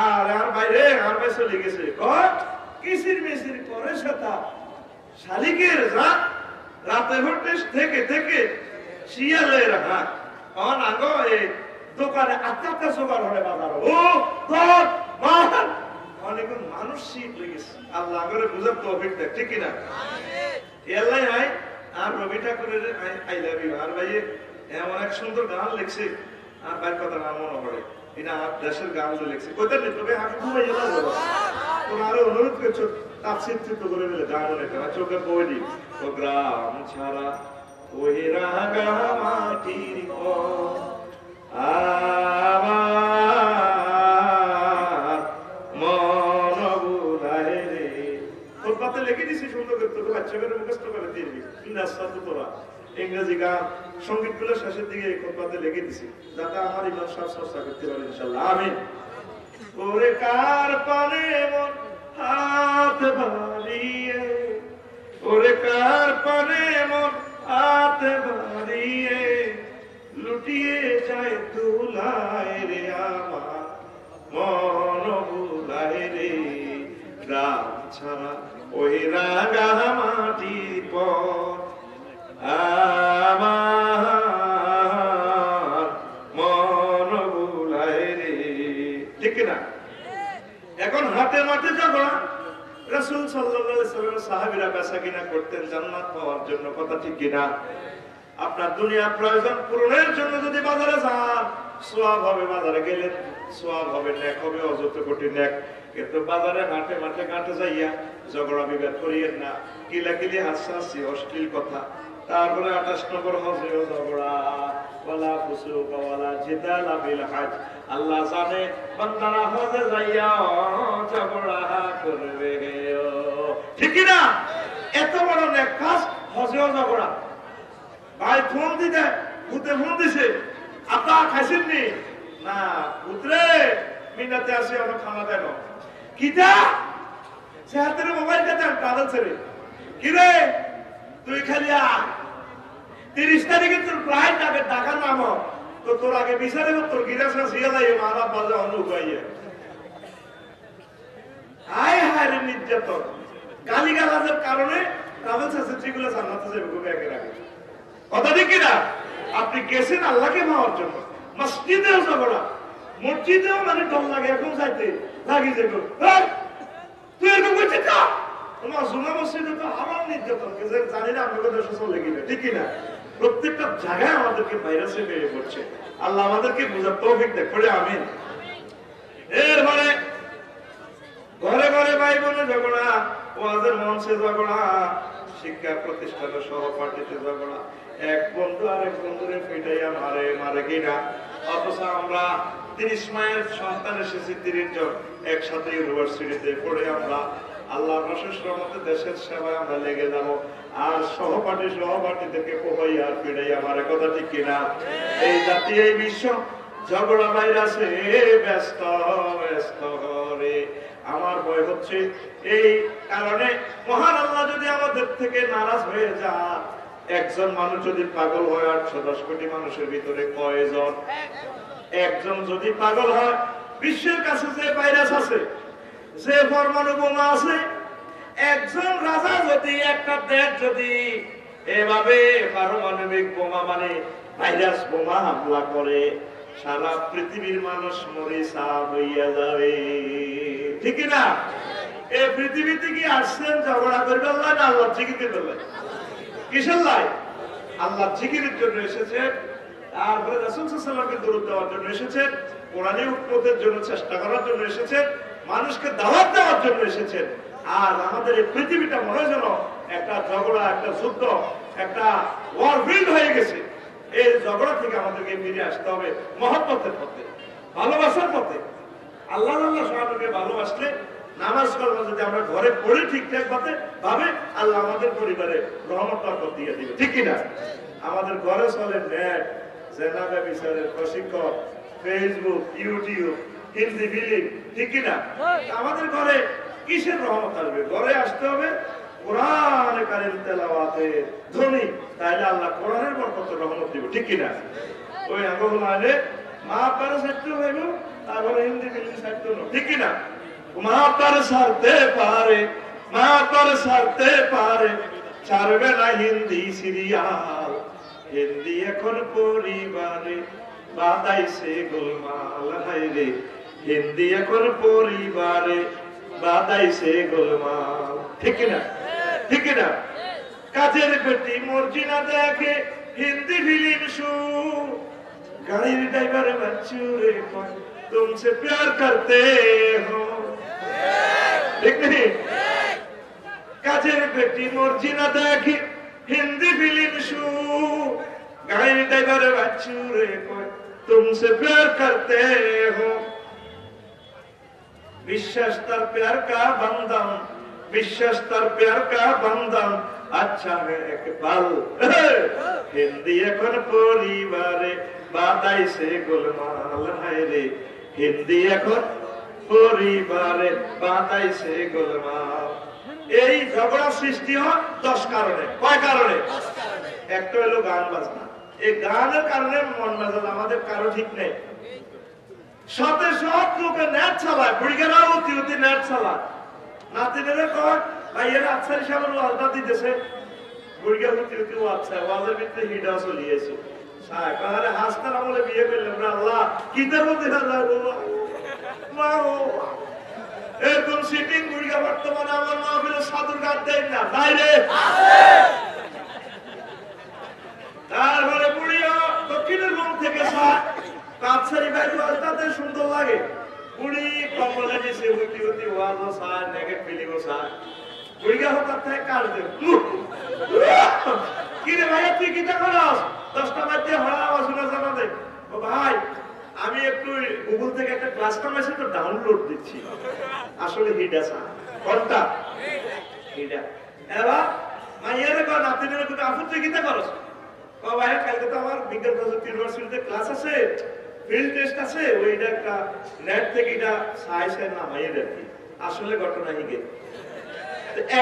আর বাইরে আর ভাই চলে গেছে কিসির মিসির করে সেটা শালিকের রাত রাতে হটে থেকে থেকে শিয়ালের হাত অন আগো এই দোকানে আত্মাটা জোগাড় হলে বাজার ও তোর মান অনেক মানুষ শীত লেগেছে আল্লাহ করে বুঝার তো অভিজ্ঞতা ঠিক কিনা এলাই আয় আর রবি ঠাকুরের আই লাভ ইউ আর ভাই এমন এক সুন্দর গান লিখছে আর ভাই কথা না মনে পড়ে এটা আমার দেশের গান লিখছে কোথায় নেই তবে আমি ঘুমাই গেলাম তোর আরো অনুরোধ করছো তার চিত্রিত করে দিলে গান লেখা চোখে বই দি ও গ্রাম ছাড়া ওই রাগা মাটির আমার মন বুলায় রে ফুটপাতে লিখে দিছি সুন্দর করতে তো বাচ্চাদের মুখস্থ করে দিয়ে দিবি তোরা ইংরেজি গান সঙ্গীত গুলো শেষের দিকে ফুটপাতে লিখে দিছি যাতে আমার ইমান সব চর্চা করতে পারে ইনশাল্লাহ আমিন ওরে কার পানে মন হাত বাড়িয়ে ওরে কার পানে মন হাত বাড়িয়ে লুটিয়ে যায় তুলায় রে আমার মন বুলায় রে গ্রাম ছাড়া ওই রাগা মাটির পর আমার মন বুলায় রে ঠিক না এখন হাতে মাঠে যাবো রাসূল সাল্লাল্লাহু আলাইহি ওয়াসাল্লাম সাহাবীরা বেচাকেনা করতেন জান্নাত পাওয়ার জন্য কথা ঠিক কিনা আপনার দুনিয়া প্রয়োজন পূরণের জন্য যদি বাজারে যান সওয়াব হবে বাজারে গেলে সওয়াব হবে নেক হবে অযত কোটি নেক কিন্তু বাজারে মাঠে মাঠে ঘাটে যাইয়া ঝগড়া বিবাদ করিয়েন না কিলাকিলি হাসাহাসি অশ্লীল কথা তারপরে 28 নম্বর হজেও ঝগড়া ওয়ালা ফুসুক ওয়ালা জিদাল বিল হজ আল্লাহ জানে বান্দারা হজে যাইয়া ঝগড়া করবে ঠিক কি না এত বড় নেক কাজ হজেও ঝগড়া ভাই ফোন দিতে ভূতে ফোন দিছে আপা খাইছেননি না পুত্রে মিনাতে আসে আমার খানা দেন কিটা সে হাতের মোবাইল কে দেন ট্রাভেল ছেড়ে কিরে তুই খালি 30 তারিখে তোর ফ্লাইট আগে ঢাকার নাম তো তোর আগে বিচারে তোর গিরাসা সিয়া যায় মারা বাজে অনুপাইয়ে আয় হায় নির্যাতন গালিগালাজের কারণে ট্রাভেল এজেন্সিগুলো জান্নাতে যাবে খুব একে রাখে কথা ঠিক কিনা আপনি গেছেন আল্লাহকে পাওয়ার জন্য মসজিদেও ঝগড়া মসজিদেও মানে ডর লাগে এখন যাইতে লাগি যাবে তুই এরকম করছিস না তোমার জুমা মসজিদে তো হারাম নির্যাতন জানি না আপনাকে দেশে চলে গেলে ঠিক কিনা প্রত্যেকটা জায়গায় আমাদেরকে ভাইরাসে বেড়ে পড়ছে আল্লাহ আমাদেরকে বোঝার তৌফিক দেখ করে আমিন এর মানে ঘরে ঘরে ভাই বোনে ঝগড়া ওয়াজের মঞ্চে ঝগড়া শিক্ষা প্রতিষ্ঠানে সহপাঠীতে ঝগড়া এক বন্ধু আরেক বন্ধুরে পিটাইয়া মারে মারে কিনা অথচ আমরা 30 মায়ের সন্তান এসেছি 30 জন একসাথে ইউনিভার্সিটিতে পড়ে আমরা আল্লাহর অশেষ রহমতে দেশের সেবায় আমরা লেগে যাব আর সহপাঠীদেরকে পোহাইয়া আর পিটাইয়া মারে কথা ঠিক কিনা এই জাতি এই বিশ্ব ঝগড়া ভাইরাসে ব্যস্ত ব্যস্ত রে আমার ভয় হচ্ছে এই কারণে মহান আল্লাহ যদি আমাদের থেকে নারাজ হয়ে যায় একজন মানুষ যদি পাগল হয় 810 কোটি মানুষের ভিতরে কয়জন একজন যদি পাগল হয় বিশ্বের কাছে যে ভাইরাস আছে যে পরমাণু বোমা আছে একজন রাজা যদি একটা দেশ যদি এভাবে পারমাণবিক বোমা মানে ভাইরাস বোমা হামলা করে সারা পৃথিবীর মানুষ মরিচা হইয়া যাবে, ঠিক না? এই পৃথিবীতে কি আসছেন ঝগড়া করবে আল্লাহ না আল্লাহ জিকির করবে? কিসের লাই? আল্লাহ জিকিরের জন্য এসেছে, তারপরে রাসূল সাল্লাল্লাহু আলাইহি ওয়াসাল্লামকে দরুদ দেওয়ার জন্য এসেছেন, কোরআনের উন্নতির জন্য চেষ্টা করার জন্য এসেছেন, মানুষকে দাওয়াত দেওয়ার জন্য এসেছেন। আর আমাদের এই পৃথিবীটা মনে যেন একটা ঝগড়া, একটা যুদ্ধ, একটা ওয়ার ফিল্ড হয়ে গেছে। এই ঝগড়া থেকে আমাদেরকে ফিরে আসতে হবে মহব্বতের পথে, ভালোবাসার পথে। আল্লাহ সুবহানাহু ভালোবাসলে নামাজ কলমা যদি আমরা ঘরে পড়ে ঠিকঠাক ভাবে আল্লাহ আমাদের পরিবারে রহমত বরকত দিয়ে দিবে, ঠিক কিনা? আমাদের ঘরে চলে নেট, জেনাবে বিচারের প্রশিক্ষক, ফেসবুক, ইউটিউব, হিন্দি ফিল্ম, ঠিক কিনা? আমাদের ঘরে কিসের রহমত আসবে? ঘরে আসতে হবে কোরআনে কারীম তেলাওয়াতের ধ্বনি, তাইলে আল্লাহ কোরআনের বরকত রহমত দিবে, ঠিক কিনা? ওই আঙ্গুল আলে মা পারে সাহিত্য হইব, তারপরে হিন্দি ফিল্ম সাহিত্য, ঠিক কিনা? মা পারে সারতে পারে, মা পারে সারতে পারে, ছাড়বে না হিন্দি সিরিয়াল। হিন্দি এখন পরিবারে বাদাইছে গোলমাল, হায়রে হিন্দি এখন পরিবারে বাদাইছে গোলমাল, ঠিক না? ঠিক না? কাজের বেটি মর্জিনা দেখে হিন্দি ফিল্ম শো, গাড়ির ড্রাইভার বাচ্চুরে কয় तुमसे प्यार करते हो, ঠিক নেই? কাজের বেটি মর্জিনা দেখে হিন্দি ফিল্ম শো, গাড়ির ড্রাইভার বাচ্চুরে কয় तुमसे प्यार करते हो। বিশ্বাস তার প্যার কা বন্ধন, বিশ্বাস তার প্যার কা বন্ধন, আচ্ছা এক পাল। হিন্দি এখন পরিবারে বাদাইছে গোলমাল, হায়রে হিন্দি এখন পরিবারে বাদাইছে গোলমাল। এই ঝগড়া সৃষ্টি হয় 10 কারণে। কয় কারণে? একটা হলো গান বাজনা। এই গানের কারণে মন মেজাজ আমাদের কারো ঠিক নেই। সাথে সব লোকে নেট চালায়, বুড়িগেরা অতি অতি নেট চালায়। নাতিনেরা কয় ভাইয়েরা আফসারি সাহেবের ওয়াজটা দিতেছে, বুড়িগা অতি অতি ওয়াজছে, ওয়াজের ভিতরে হিডা চলিয়েছে। সাহেব আরে হাসতার আমলে বিয়ে করলাম রে আল্লাহ, কিতার মধ্যে যায় বাবা মা ও এরকম সিটিং বুড়িগা বর্তমানে আমার মাহফিলে সাধুর গান দেয় না, নাই রে আছে। তারপরে বুড়িয়া দক্ষিণের রুম থেকে সাহেব কাছারি বাইরে ওয়াজটাতে সুন্দর লাগে, বুড়ি কম্বলে নিচে উঠি উঠি ওয়াজও সার নেগে ফিলিও সার, বুড়িগা হঠাৎ থেকে কাজ দেব কি রে ভাইয়া তুই কিটা করস? 10টা বাজে হড়া আওয়াজ শুনে জানা দে। ও ভাই আমি একটু গুগল থেকে একটা ক্লাস কামাইছি তো ডাউনলোড দিচ্ছি, আসলে হিডা স্যার কোনটা হিডা। এবার মাইয়ারে কয় নাতিনের কত আপু তুই কিটা করস? ও ভাই কালকে তো আমার বিজ্ঞান প্রযুক্তি ইউনিভার্সিটিতে ক্লাস আছে, ফিল্ড টেস্ট আছে, ওইটা একটা নেট থেকে এটা সাইসে নামাইয়ে দেখি। আসলে ঘটনা হিগে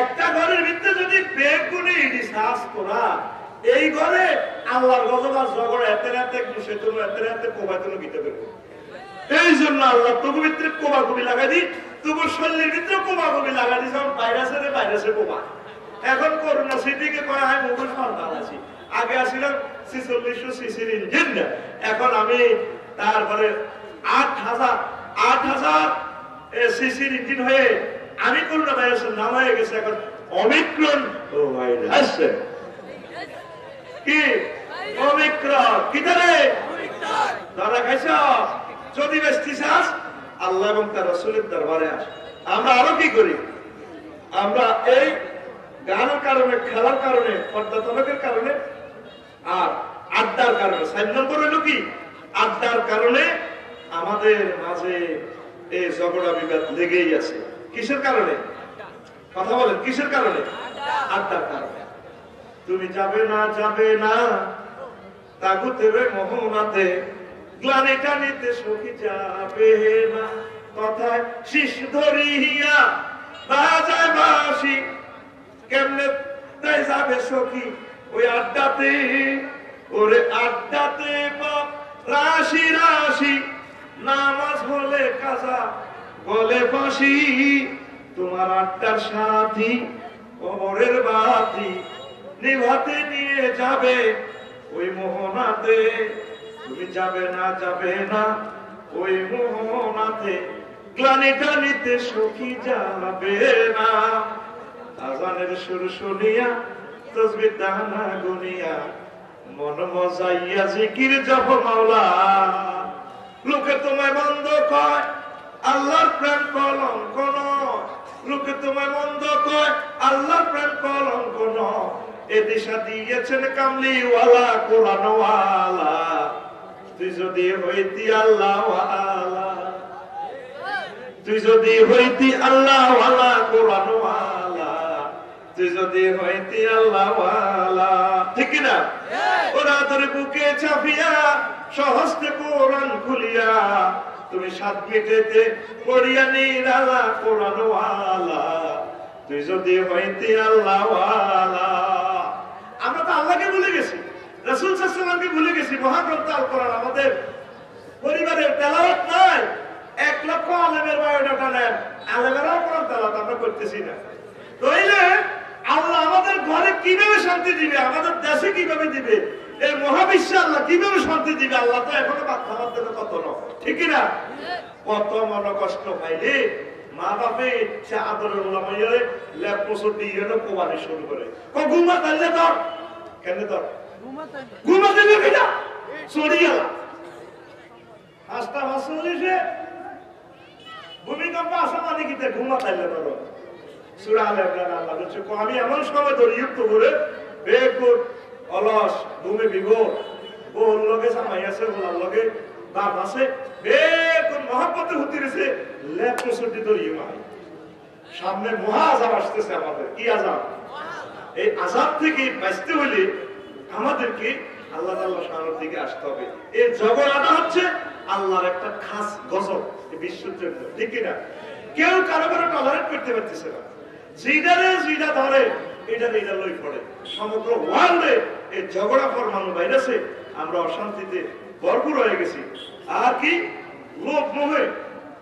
একটা ঘরের ভিতরে যদি বেগুনি রিসার্চ করা, এই ঘরে আল্লাহর গজব আর ঝগড়া এতে রাতে সে তুমি এতে রাতে কোবায় তুমি গীতে দেবো। এই জন্য আল্লাহ তবু ভিতরে কোবা কবি লাগাই দি, তবু শরীরের ভিতরে কোবা কবি লাগাই দি, যেমন ভাইরাসে কোবা। এখন করোনা সিটিকে কয় আমি মোবাইল সন্তান আছি, আগে আসছিলাম 4600 সিসির ইঞ্জিন, এখন আমি তারপরে 8000 সিসির ইঞ্জিন হয়ে আমি করোনা ভাইরাসের নাম হয়ে গেছে এখন ওমিক্রন ভাইরাস। কি ওমিক্রন? কি ধরে ধরা খাইছ? যদি বেশি চাস আল্লাহ এবং তার রাসূলের দরবারে আস। আমরা আরো কি করি? আমরা এই গানের কারণে, খেলার কারণে, পর্দা তলকের কারণে আর আড্ডার কারণে, 4 নম্বর হলো কি আড্ডার কারণে আমাদের মাঝে এই ঝগড়া বিবাদ লেগেই আছে। কিসের কারণে? কথা বলেন, কিসের কারণে? আড্ডার কারণে। তুমি যাবে না তাগুতের মোহনাতে, গ্লানিটা নিতে সখী যাবে না, কথায় শীষ ধরিয়া বাজায় বাঁশি, কেমনে তাই যাবে সখী ওই আড্ডাতে, ওরে আড্ডাতে রাশি রাশি, নামাজ হলে কাজা বলে ফাঁসি, তোমার আড্ডার সাথী কবরের বাতি, নিভাতে নিয়ে যাবে ওই মোহনাতে, তুমি যাবে না ওই মোহনাতে, গ্লানিটা নিতে সখী যাবে না। আজানের সুর শুনিয়া তসবিহ দানা গুনিয়া মন মজাইয়া জিকির জপ মাওলা। লোকে তোমায় মন্দ কয় আল্লাহর প্রেম কলঙ্ক নয়, লোকে তোমায় মন্দ কয় আল্লাহর প্রেম কলঙ্ক নয়। এ দিশা দিয়েছেন কামলিওয়ালা কোরআনওয়ালা, তুই যদি হইতি আল্লাহওয়ালা, তুই যদি হইতি আল্লাহওয়ালা কোরআনওয়ালা, তুই যদি হইতি আল্লাহওয়ালা। ঠিক না? ওরা তোর বুকে চাপিয়া সহস্তে কোরআন খুলিয়া, তুমি 7 মিনিটেতে পড়িয়া নিরালা কোরআনওয়ালা, তুই যদি হইতি আল্লাহওয়ালা। আমরা তো আল্লাহকে ভুলে গেছি, রাসূল সাল্লাল্লাহু আলাইহি ওয়াসাল্লামকে ভুলে গেছি। মহাগ্রন্থ আল কোরআন আমাদের পরিবারের তেলাওয়াত নাই। 1 লক্ষ আলেমের বায়োডাটা নেন, আলেমেরাও কোরআন তেলাওয়াত আমরা করতেছি না। তাইলে আল্লাহ আমাদের ঘরে কিভাবে শান্তি দিবে, আমাদের দেশে কিভাবে দিবে, এই মহাবিশ্বে আল্লাহ কিভাবে শান্তি দিবে? আল্লাহ তো এখনো বাদ খাবার দেবে কত না, ঠিক না? কত মন কষ্ট পাইলে মা বাপে সে আদরের ওলামাইয়ে ল্যাপ পোষণ দিয়ে কোবানি শুরু করে, ঘুমা তাইলে ধর কেন ধর ঘুমা দেবে কিনা চড়ি গেল 5টা ভাষণে ভূমিকম্প আসা মানে কি ঘুমা তাইলে ধরো। সূরা আলে ইমরান আল্লাহ বলছে, আমি এমন সময় ধরি যুক্ত করে বেকুট অলস ঘুমে বিভোর, বউর লগে জামাই আছে, বলার লগে বাপ আছে, বেকুট মহব্বতে হুতিরেছে ল্যাপ পোষণ দিয়ে ধরিয়ে মাই। সামনে মহা আযাব আসতেছে আমাদের। কি আযাব? এই আযাব থেকে বাঁচতে হলে আমাদেরকে আল্লাহ তাআলার শানের দিকে আসতে হবে। এই ঝগড়াটা হচ্ছে আল্লাহর একটা খাস গজব বিশ্বের জন্য, ঠিক না? কেউ কারো কারো টলারেট করতে পারতেছে না। জিডা ধরে এটা লই পড়ে। সমগ্র ওয়ার্ল্ডে এই ঝগড়া পরমাণু ভাইরাসে আমরা অশান্তিতে ভরপুর হয়ে গেছি। আর কি লোভ মোহে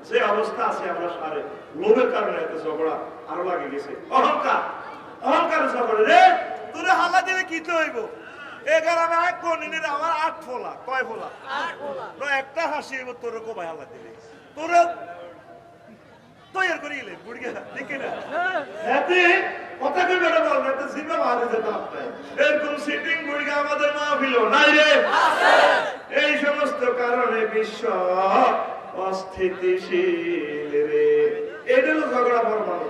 যে অবস্থা আছে আমরা সারে, লোভের কারণে এত ঝগড়া আরো লাগে গেছে। অহংকারের ঝগড়া রে তোরে হাল্লা দিলে কি তো হইব? এই গ্রামে এক কোনিনের আমার 8 ফোলা, কয় ফোলা? 8 ফোলা। তো একটা হাসি হইব তোর কো ভাই হাল্লা দিলে তোরে তৈরি করিলে বুড়িয়া, ঠিক না? এতে কথা কই বেটা বল না, তো জিম্মা মারে যেতে আপনি এরকম সিটিং বুড়িয়া আমাদের মাহফিল নাই রে, আছে। এই সমস্ত কারণে বিশ্ব অস্থিতিশীল রে। এটা হলো ঝগড়া পরমাণু।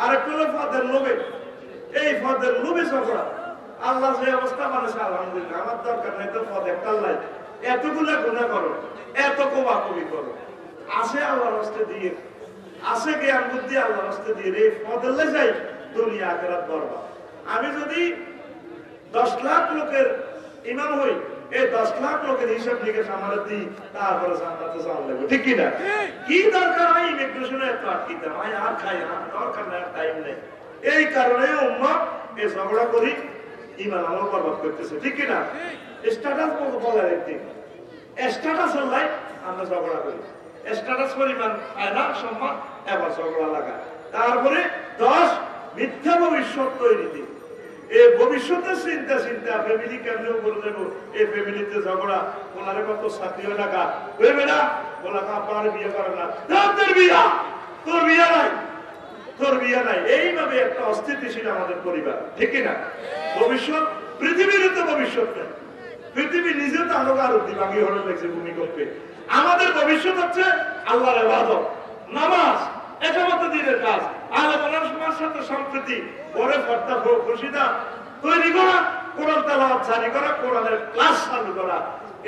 আরেকটা হলো ফাদের লোভে, এই ফাদের লোভে ঝগড়া। আল্লাহ যে অবস্থা মানুষ, আলহামদুলিল্লাহ, আমার দরকার নেই তো পদ একটা লাই, এতগুলা গুনাহ করো, এত কোবাকুবি করো, আসে আল্লাহর রাস্তায় দিয়ে, আসে জ্ঞান বুদ্ধি আল্লাহর রাস্তায় দিয়ে, এই পদলে যাই দুনিয়া আখিরাত বরবাদ। আমি যদি 10 লাখ লোকের ইমাম হই, এই 10 লাখ লোকের হিসাব নিকেশ আমার দিই, তারপরে জান্নাতে যাওয়া লাগবে, ঠিক কিনা? কি দরকার হয় ইমিগ্রেশনে এত আটকিতে, আমি আর খাই না, দরকার নেই, টাইম নেই। এই কারণে উম্মাহ এই ঝগড়া করি, ইমান আমল বরবাদ করতেছে, ঠিক কিনা? স্ট্যাটাস বলার একদিন স্ট্যাটাস হলাই আমরা ঝগড়া করি, স্ট্যাটাস পরিমাণ আয়না সম্মান এবার ঝগড়া লাগা। তারপরে 10 মিথ্যা ভবিষ্যৎ তৈরি দিই, এই ভবিষ্যতের চিন্তা ফ্যামিলি কেমন করে দেবো, এই ফ্যামিলিতে ঝগড়া, ওনারে কত চাকরিও টাকা হইবে না, বলা আপনার বিয়ে করে না, তোর বিয়ে নাই, তোর বিয়ে নাই। এইভাবে একটা অস্থিতিশীল আমাদের পরিবার, ঠিক না? ভবিষ্যৎ পৃথিবীর তো ভবিষ্যৎ নেই, পৃথিবী নিজে তো আলো আর দিবাগী হলে দেখছে ভূমিকম্পে। আমাদের ভবিষ্যৎ হচ্ছে আল্লাহর ইবাদত, নামাজ, একামত দিনের কাজ, আলেমার সমাজের সাথে সম্প্রীতি, পরে ফর্দা খুশিদা তৈরি করা, কোরআন তেলাওয়াত জারি করা, কোরআনের ক্লাস চালু করা।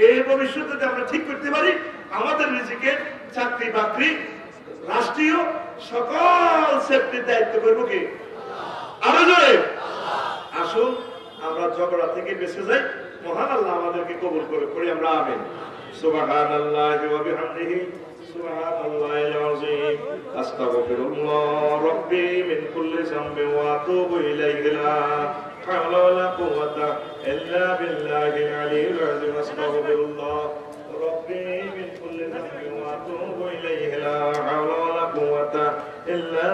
এই ভবিষ্যৎ যদি আমরা ঠিক করতে পারি, আমাদের নিজেকে চাকরি বাকরি, রাষ্ট্রীয় সকল সেফটির দায়িত্ব করবো কি? আরো জোরে আসুন আমরা ঝগড়া থেকে বেঁচে যাই। মহান আল্লাহ আমাদেরকে কবুল করে পড়ি আমরা আমিন। সুবহানাল্লাহি ওয়া বিহামদিহি সুবহানাল্লাহিল আযীম আস্তাগফিরুল্লাহ রাব্বি মিন কুল্লি যামবিন ওয়া আতুবু ইলাইহি লা হাওলা ওয়ালা কুওয়াতা ইল্লা বিল্লাহিল আলিয়্যিল আযীম আস্তাগফিরুল্লাহ রাব্বি মিন কুল্লি যামবিন ওয়া আতুবু ইলাইহি লা হাওলা ওয়ালা কুওয়াতা ইল্লা